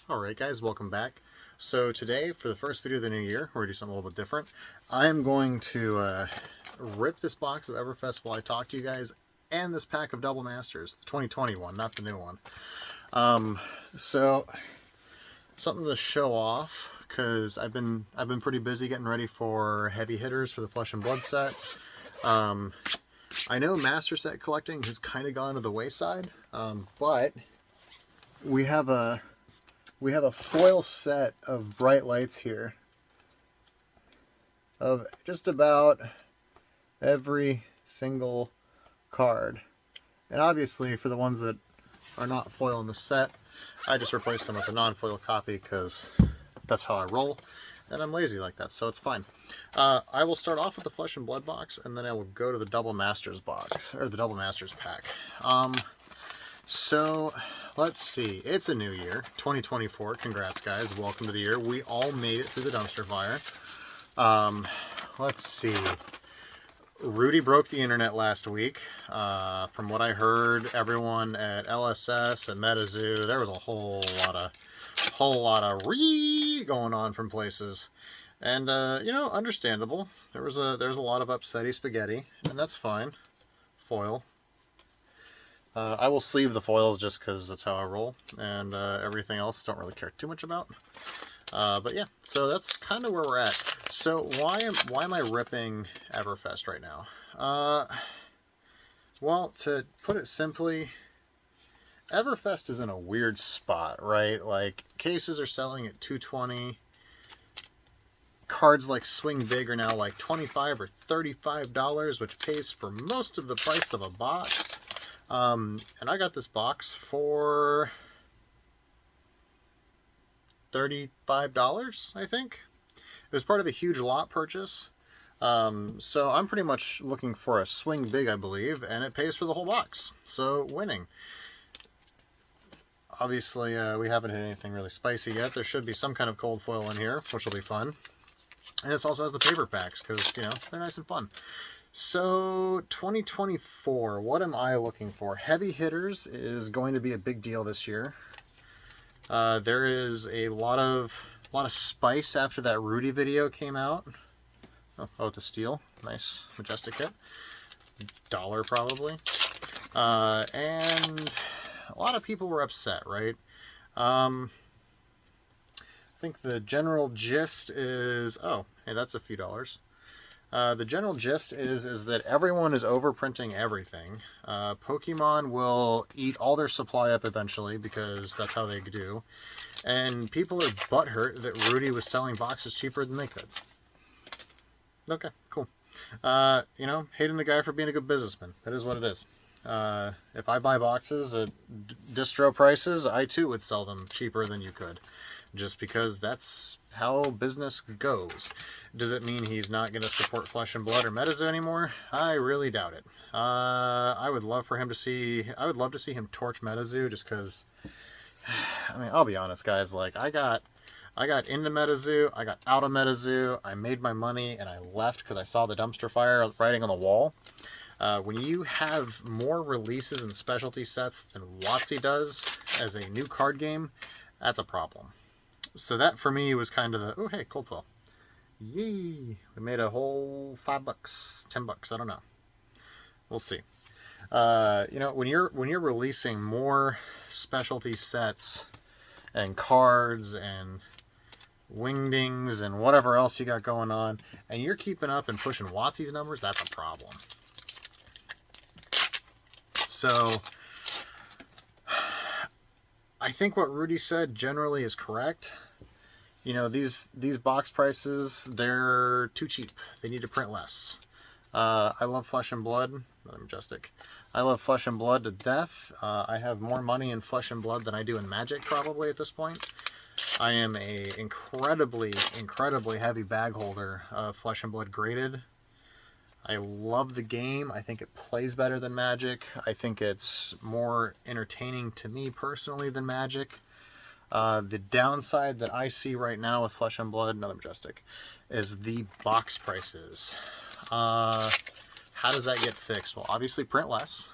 Alright guys, welcome back. So today, for the first video of the new year, we're going to do something a little bit different. I am going to rip this box of Everfest while I talk to you guys, and this pack of Double Masters, the 2021, not the new one. So, something to show off, because I've been pretty busy getting ready for heavy hitters for the Flesh and Blood set. I know Master Set collecting has kind of gone to the wayside, but we have a foil set of bright lights here of just about every single card. And obviously for the ones that are not foil in the set, I just replaced them with a non-foil copy because that's how I roll. And I'm lazy like that, so it's fine. I will start off with the Flesh and Blood box, and then I will go to the Double Masters box, or the Double Masters pack. So, let's see. It's a new year, 2024. Congrats, guys. Welcome to the year. We all made it through the dumpster fire. Let's see. Rudy broke the internet last week. From what I heard, everyone at LSS and MetaZoo, there was a whole lot of going on from places. And, you know, understandable. There's a lot of upsetty spaghetti, and that's fine. Foil. I will sleeve the foils just because that's how I roll, and everything else don't really care too much about. But yeah, so that's kind of where we're at. So why am I ripping Everfest right now? Well, to put it simply, Everfest is in a weird spot, right? Like, cases are selling at $220. Cards like Swing Big are now like $25 or $35, which pays for most of the price of a box. And I got this box for $35, I think. It was part of a huge lot purchase. So I'm pretty much looking for a Swing Big, I believe, and it pays for the whole box. So, winning. Obviously, we haven't hit anything really spicy yet. There should be some kind of cold foil in here, which will be fun. And this also has the paper packs, because, you know, they're nice and fun. So, 2024, what am I looking for? Heavy hitters is going to be a big deal this year. There is a lot of spice after that Rudy video came out. Oh, the steel. Nice, majestic hit. $1 probably. And a lot of people were upset, right? I think the general gist is... Oh, hey, that's a few dollars. The general gist is that everyone is overprinting everything. Pokemon will eat all their supply up eventually because that's how they do. And people are butthurt that Rudy was selling boxes cheaper than they could. Okay, cool. You know, hating the guy for being a good businessman. That is what it is. If I buy boxes at distro prices, I too would sell them cheaper than you could. Just because that's how business goes. Does it mean he's not going to support Flesh and Blood or MetaZoo anymore? I really doubt it. I would love to see him torch MetaZoo just because, I mean, I'll be honest, guys, like, I got into MetaZoo, I got out of MetaZoo, I made my money, and I left because I saw the dumpster fire writing on the wall. When you have more releases and specialty sets than WotC does as a new card game, that's a problem. So that, for me, was kind of the, oh, hey, cold foil. Yay! We made a whole $5, $10, I don't know. We'll see. You know, when you're releasing more specialty sets and cards and wingdings and whatever else you got going on, and you're keeping up and pushing WotC's numbers, that's a problem. So, I think what Rudy said generally is correct. You know, these box prices, they're too cheap. They need to print less. I love Flesh and Blood. Another majestic. I love Flesh and Blood to death. I have more money in Flesh and Blood than I do in Magic, probably, at this point. I am a incredibly heavy bag holder of Flesh and Blood graded. I love the game. I think it plays better than Magic. I think it's more entertaining to me personally than Magic. The downside that I see right now with Flesh and Blood, another majestic, is the box prices. How does that get fixed? Well, obviously print less.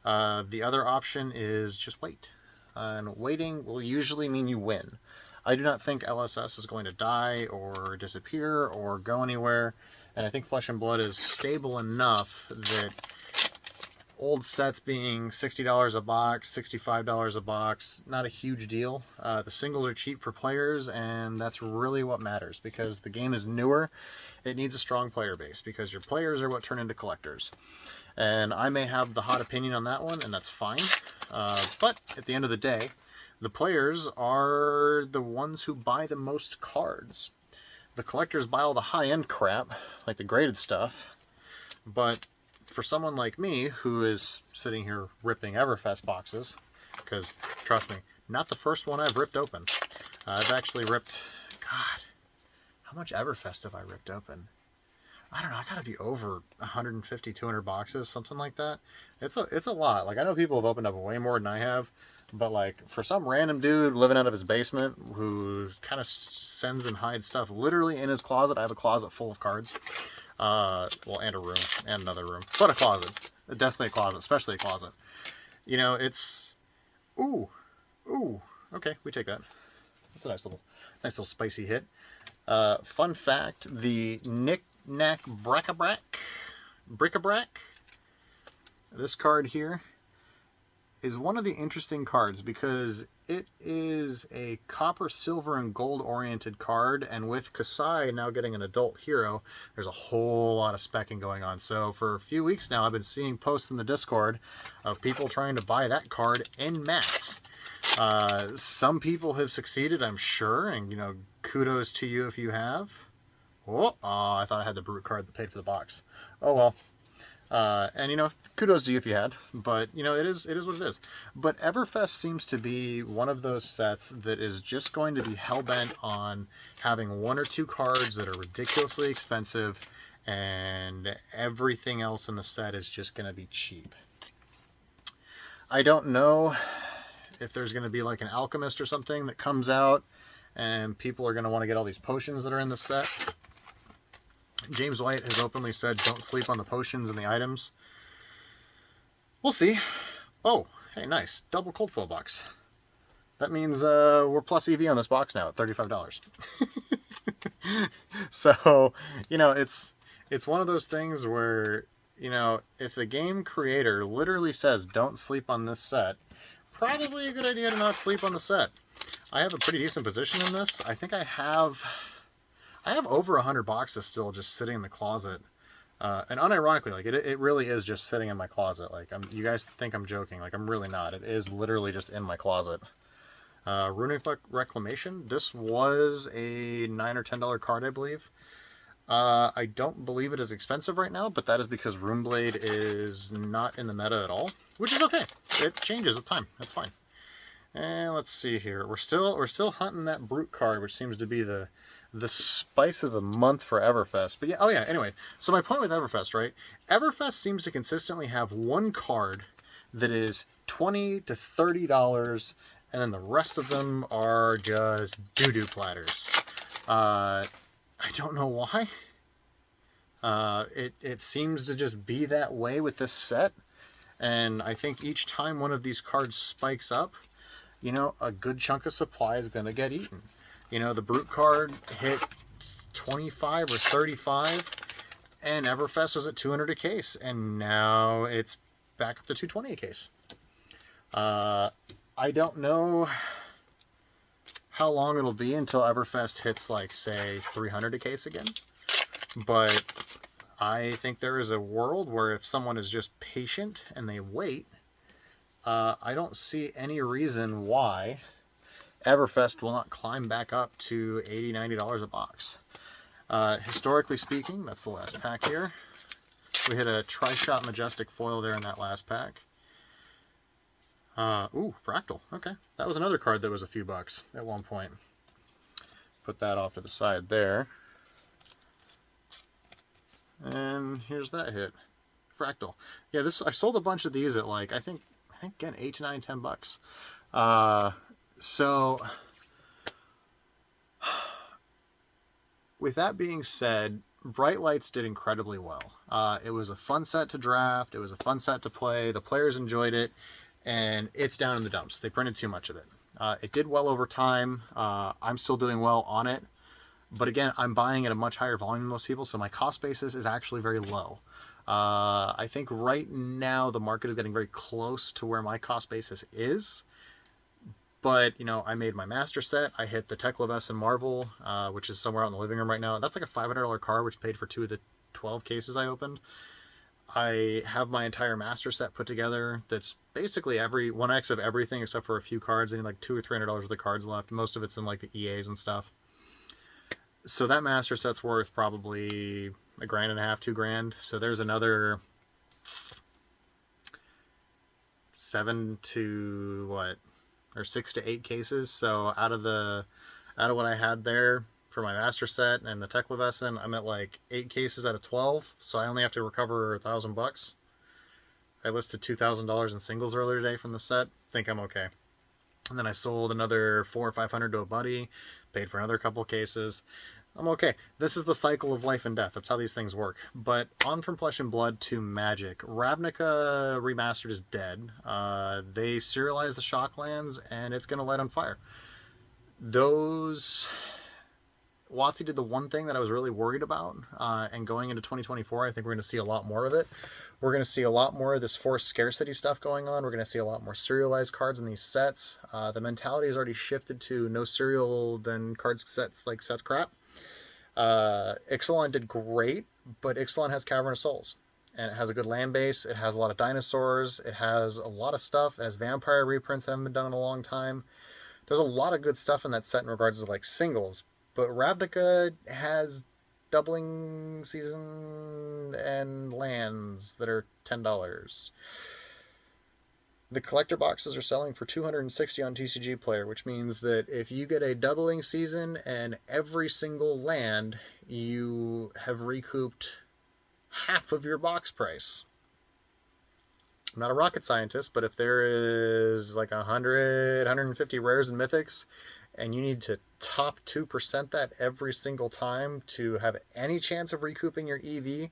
The other option is just wait. and waiting will usually mean you win. I do not think LSS is going to die or disappear or go anywhere, and I think Flesh and Blood is stable enough that old sets being $60 a box, $65 a box, not a huge deal. The singles are cheap for players, and that's really what matters, because the game is newer. It needs a strong player base, because your players are what turn into collectors. And I may have the hot opinion on that one, and that's fine. But at the end of the day, the players are the ones who buy the most cards. The collectors buy all the high-end crap, like the graded stuff, but for someone like me, who is sitting here ripping Everfest boxes, because, trust me, not the first one I've ripped open. I've actually ripped, God, how much Everfest have I ripped open? I don't know, I gotta be over 150, 200 boxes, something like that. It's a lot. Like, I know people have opened up way more than I have, but, like, for some random dude living out of his basement who kind of sends and hides stuff literally in his closet, I have a closet full of cards. Well, and a room, and another room, but a closet. Definitely a closet, especially a closet. You know, it's... Ooh. Okay, we take that. That's a nice little spicy hit. Fun fact, the Knick-Knack Bric-a-Brac, this card here, is one of the interesting cards because it is a copper, silver, and gold oriented card, and with Kasai now getting an adult hero, there's a whole lot of specking going on. So for a few weeks now, I've been seeing posts in the Discord of people trying to buy that card en masse. Some people have succeeded, I'm sure, and, you know, kudos to you if you have. Oh, I thought I had the Brute card that paid for the box. Oh well. And, you know, kudos to you if you had, but, you know, it is what it is. But Everfest seems to be one of those sets that is just going to be hell-bent on having one or two cards that are ridiculously expensive, and everything else in the set is just going to be cheap. I don't know if there's going to be like an alchemist or something that comes out, and people are going to want to get all these potions that are in the set. James White has openly said, don't sleep on the potions and the items. We'll see. Oh, hey, nice. Double cold foil box. That means we're plus EV on this box now at $35. So, you know, it's one of those things where, you know, if the game creator literally says, don't sleep on this set, probably a good idea to not sleep on the set. I have a pretty decent position in this. I think I have over 100 boxes still just sitting in the closet. And unironically, like, it really is just sitting in my closet. Like, you guys think I'm joking. Like, I'm really not. It is literally just in my closet. Runic Reclamation. This was a $9 or $10 card, I believe. I don't believe it is expensive right now, but that is because Runeblade is not in the meta at all, which is okay. It changes with time. That's fine. And let's see here. We're still hunting that Brute card, which seems to be the spice of the month for Everfest. But yeah, oh yeah, anyway. So my point with Everfest, right? Everfest seems to consistently have one card that is $20 to $30, and then the rest of them are just doo-doo platters. I don't know why. It seems to just be that way with this set, and I think each time one of these cards spikes up, you know, a good chunk of supply is going to get eaten. You know, the Brute card hit 25 or 35, and Everfest was at 200 a case, and now it's back up to 220 a case. I don't know how long it'll be until Everfest hits, like, say, 300 a case again, but I think there is a world where if someone is just patient and they wait, I don't see any reason why Everfest will not climb back up to $80, $90 a box. Historically speaking, that's the last pack here. We hit a Tri-Shot Majestic foil there in that last pack. Ooh, Fractal. Okay. That was another card that was a few bucks at one point. Put that off to the side there. And here's that hit. Fractal. Yeah, I sold a bunch of these at, like, I think again, 8 to 9, 10 bucks. So, with that being said, Bright Lights did incredibly well. It was a fun set to draft. It was a fun set to play. The players enjoyed it. and it's down in the dumps. They printed too much of it. It did well over time. I'm still doing well on it. But again, I'm buying at a much higher volume than most people, so my cost basis is actually very low. I think right now the market is getting very close to where my cost basis is. But, you know, I made my master set. I hit the Teclavess and Marvel, which is somewhere out in the living room right now. That's like a $500 card, which paid for 2 of the 12 cases I opened. I have my entire master set put together. That's basically every 1x of everything except for a few cards. I need like $200 or $300 worth of cards left. Most of it's in like the EAs and stuff. So that master set's worth probably $1.5 grand, $2 grand. So there's another 6 to 8 cases. So out of what I had there for my master set and the Teclavescent, I'm at like 8 cases out of 12. So I only have to recover $1,000. I listed $2,000 in singles earlier today from the set. Think I'm okay. And then I sold another $400 or $500 to a buddy, paid for another couple cases. I'm okay. This is the cycle of life and death. That's how these things work. But on From Flesh and Blood to Magic, Ravnica Remastered is dead. They serialized the Shocklands, and it's going to light on fire. WotC did the one thing that I was really worried about, and going into 2024, I think we're going to see a lot more of it. We're going to see a lot more of this forced scarcity stuff going on. We're going to see a lot more serialized cards in these sets. The mentality has already shifted to no serial, then cards sets crap. Ixalan did great, but Ixalan has Cavern of Souls. And it has a good land base. It has a lot of dinosaurs. It has a lot of stuff. It has vampire reprints that haven't been done in a long time. There's a lot of good stuff in that set in regards to like singles. But Ravnica has doubling season and lands that are $10. The collector boxes are selling for $260 on TCG Player, which means that if you get a doubling season and every single land, you have recouped half of your box price. I'm not a rocket scientist, but if there is like 100, 150 rares and mythics, and you need to top 2% that every single time to have any chance of recouping your EV,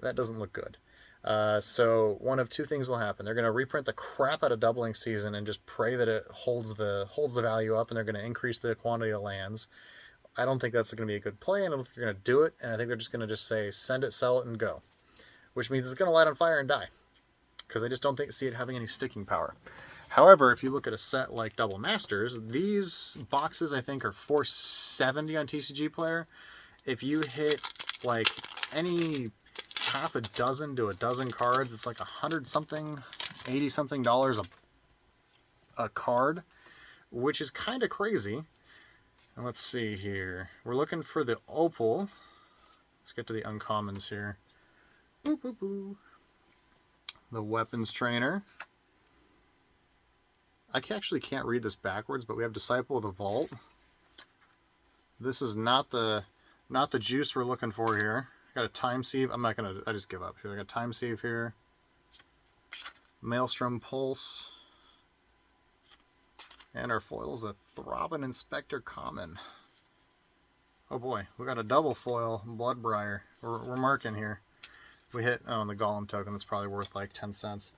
that doesn't look good. So one of two things will happen. They're going to reprint the crap out of doubling season and just pray that it holds the value up, and they're going to increase the quantity of lands. I don't think that's going to be a good play, and I don't think they're going to do it, and I think they're just going to say, send it, sell it, and go. Which means it's going to light on fire and die. Because I just don't see it having any sticking power. However, if you look at a set like Double Masters, these boxes I think are $470 on TCG Player. If you hit like any half a dozen to a dozen cards, it's like $100-something, $80-something a card, which is kind of crazy. And let's see here. We're looking for the Opal. Let's get to the uncommons here. Boop, boop, boop. The Weapons Trainer. I actually can't read this backwards, but we have Disciple of the Vault. This is not the juice we're looking for here. Got a Time Sieve. I just give up here. I got Time Sieve here. Maelstrom Pulse. And our foil is a Throbbing Inspector Common. Oh boy, we got a double foil Bloodbriar. We're marking here. We hit the Golem token. That's probably worth like 10 cents.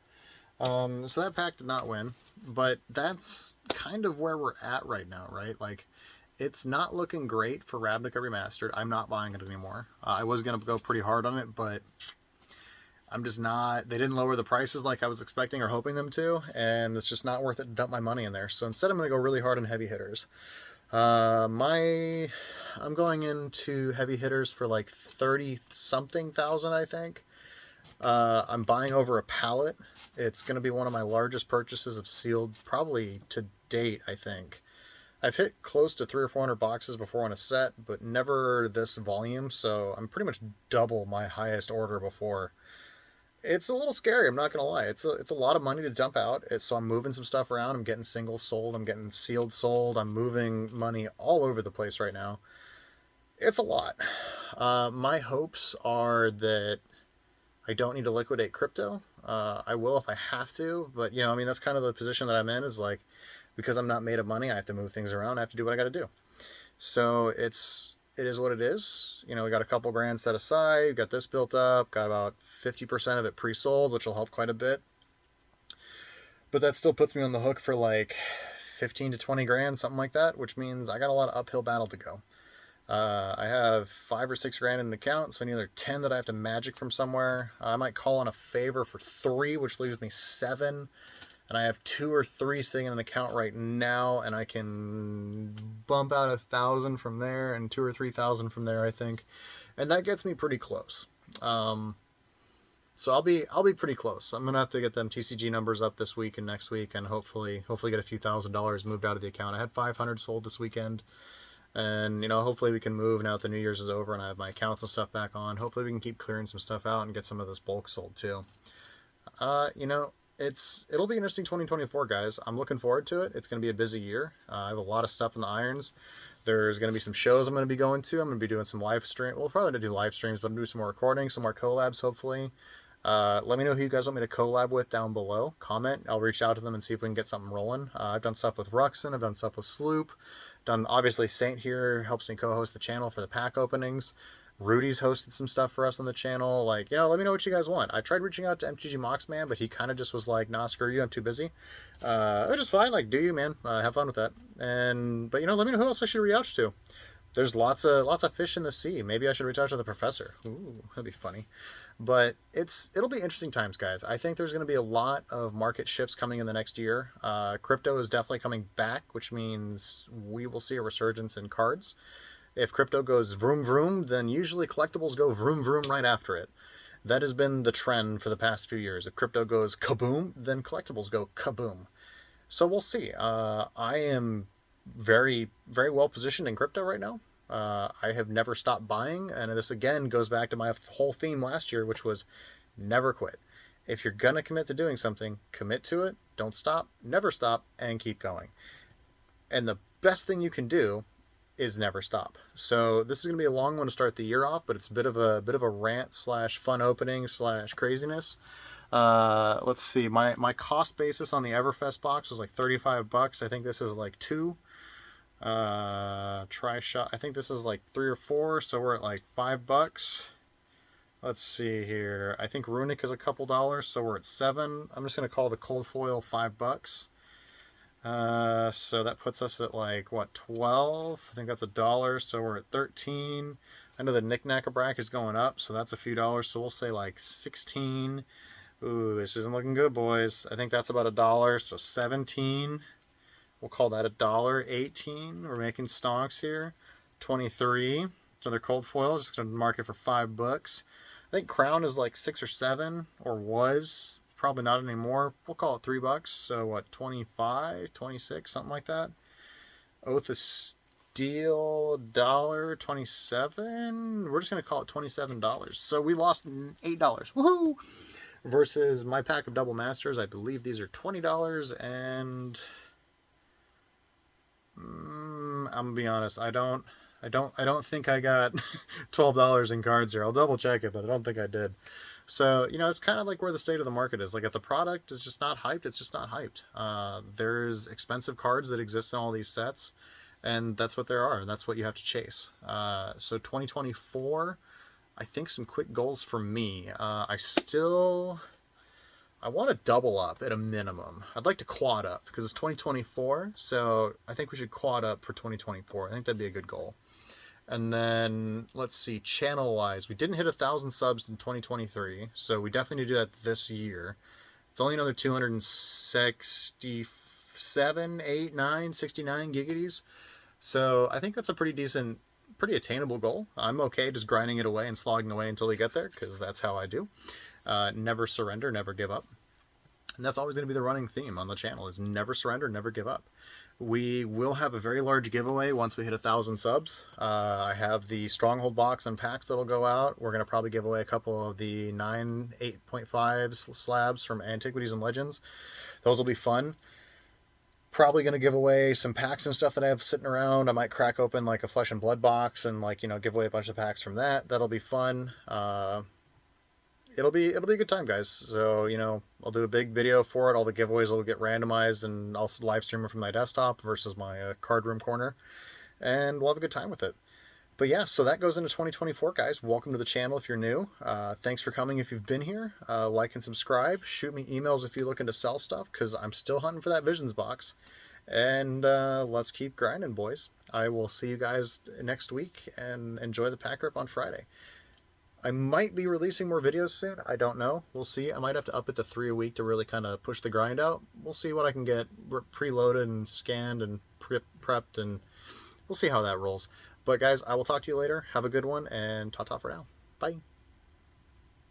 So that pack did not win, but that's kind of where we're at right now, right? Like, it's not looking great for Ravnica Remastered. I'm not buying it anymore. I was going to go pretty hard on it, but I'm just not. They didn't lower the prices like I was expecting or hoping them to, and it's just not worth it to dump my money in there. So instead, I'm going to go really hard on heavy hitters. I'm going into heavy hitters for like 30-something thousand, I think. I'm buying over a pallet. It's going to be one of my largest purchases of sealed, probably to date, I think. I've hit close to 300 or 400 boxes before on a set, but never this volume, so I'm pretty much double my highest order before. It's a little scary, I'm not going to lie. It's a lot of money to dump out. So I'm moving some stuff around. I'm getting singles sold. I'm getting sealed sold. I'm moving money all over the place right now. It's a lot. My hopes are that I don't need to liquidate crypto. I will if I have to, but that's kind of the position that I'm in, is like, because I'm not made of money, I have to move things around. I have to do what I got to do. So it is what it is. We got a couple grand set aside, got this built up, got about 50% of it pre-sold, which will help quite a bit. But that still puts me on the hook for like 15 to 20 grand, something like that, which means I got a lot of uphill battle to go. I have 5 or 6 grand in an account, so another 10 that I have to magic from somewhere. I might call on a favor for 3, which leaves me 7. And I have 2 or 3 sitting in an account right now, and I can bump out 1,000 from there and 2 or 3,000 from there, I think, and that gets me pretty close. So I'll be pretty close. I'm gonna have to get them TCG numbers up this week and next week, and hopefully get a few $1,000s moved out of the account. I had 500 sold this weekend, and hopefully we can move now that the New Year's is over and I have my accounts and stuff back on. Hopefully we can keep clearing some stuff out and get some of this bulk sold too. It'll be an interesting 2024, guys. I'm looking forward to it. It's going to be a busy year. I have a lot of stuff in the irons. There's going to be some shows I'm going to be going to. I'm going to be doing some live stream. We'll probably not do live streams, but I'm going to do some more recording, some more collabs, hopefully. Let me know who you guys want me to collab with down below. Comment. I'll reach out to them and see if we can get something rolling. I've done stuff with Ruxin. I've done stuff with Sloop. Obviously, Saint here helps me co-host the channel for the pack openings. Rudy's hosted some stuff for us on the channel. Let me know what you guys want. I tried reaching out to MTG Moxman, but he kind of just was like, nah, screw you, I'm too busy. Which is fine. Do you, man. Have fun with that. But let me know who else I should reach out to. There's lots of fish in the sea. Maybe I should reach out to the professor. Ooh, that'd be funny. But it'll be interesting times, guys. I think there's going to be a lot of market shifts coming in the next year. Crypto is definitely coming back, which means we will see a resurgence in cards. If crypto goes vroom vroom, then usually collectibles go vroom vroom right after it. That has been the trend for the past few years. If crypto goes kaboom, then collectibles go kaboom. So we'll see. I am very, very well positioned in crypto right now. I have never stopped buying, and this again goes back to my whole theme last year, which was never quit. If you're going to commit to doing something, commit to it, don't stop, never stop, and keep going. And the best thing you can do is never stop. So this is going to be a long one to start the year off, but it's a bit of a rant / fun opening / craziness. Let's see. My cost basis on the Everfest box was like $35. I think this is like 2. Try shot. I think this is like 3 or 4, so we're at like $5. Let's see here. I think Runic is a couple dollars, so we're at 7. I'm just gonna call the cold foil $5. So that puts us at like, what, 12? I think that's $1, so we're at 13. I know the knick-knack-a-brack is going up, so that's a few dollars, so we'll say like 16. Ooh, this isn't looking good, boys. I think that's about $1, so 17. We'll call that $1. 18. We're making stonks here. 23. Another cold foil, just gonna mark it for $5. I think Crown is like 6 or 7, or was. Probably not anymore. We'll call it $3. So what, 25, 26, something like that. Oath of Steel, $1.27. We're just gonna call it $27. So we lost $8. Woohoo! Versus my pack of double masters. I believe these are $20, and I'm gonna be honest. I don't think I got $12 in cards here. I'll double check it, but I don't think I did. So, it's kind of like where the state of the market is. Like, if the product is just not hyped, it's just not hyped. There's expensive cards that exist in all these sets, and that's what there are, and that's what you have to chase. So 2024, I think some quick goals for me. I want to double up at a minimum. I'd like to quad up, because it's 2024, so I think we should quad up for 2024. I think that'd be a good goal. And then, let's see, channel-wise, we didn't hit 1,000 subs in 2023, so we definitely need to do that this year. It's only another 267, 8, 9, 69 gigaties. So I think that's a pretty attainable goal. I'm okay just grinding it away and slogging away until we get there, because that's how I do. Never surrender, never give up. And that's always going to be the running theme on the channel, is never surrender, never give up. We will have a very large giveaway once we hit 1,000 subs. I have the Stronghold box and packs that'll go out. We're going to probably give away a couple of the 9 8.5 slabs from Antiquities and Legends. Those will be fun. Probably going to give away some packs and stuff that I have sitting around. I might crack open like a Flesh and Blood box and give away a bunch of packs from that. That'll be fun. It'll be a good time, guys. So, I'll do a big video for it. All the giveaways will get randomized, and also live stream it from my desktop versus my card room corner. And we'll have a good time with it. But yeah, so that goes into 2024, guys. Welcome to the channel if you're new. Thanks for coming if you've been here. Like and subscribe. Shoot me emails if you're looking to sell stuff, because I'm still hunting for that Visions box. And let's keep grinding, boys. I will see you guys next week, and enjoy the pack rip on Friday. I might be releasing more videos soon. I don't know. We'll see. I might have to up it to 3 a week to really kind of push the grind out. We'll see what I can get preloaded and scanned and prepped, and we'll see how that rolls. But guys, I will talk to you later. Have a good one, and ta-ta for now. Bye.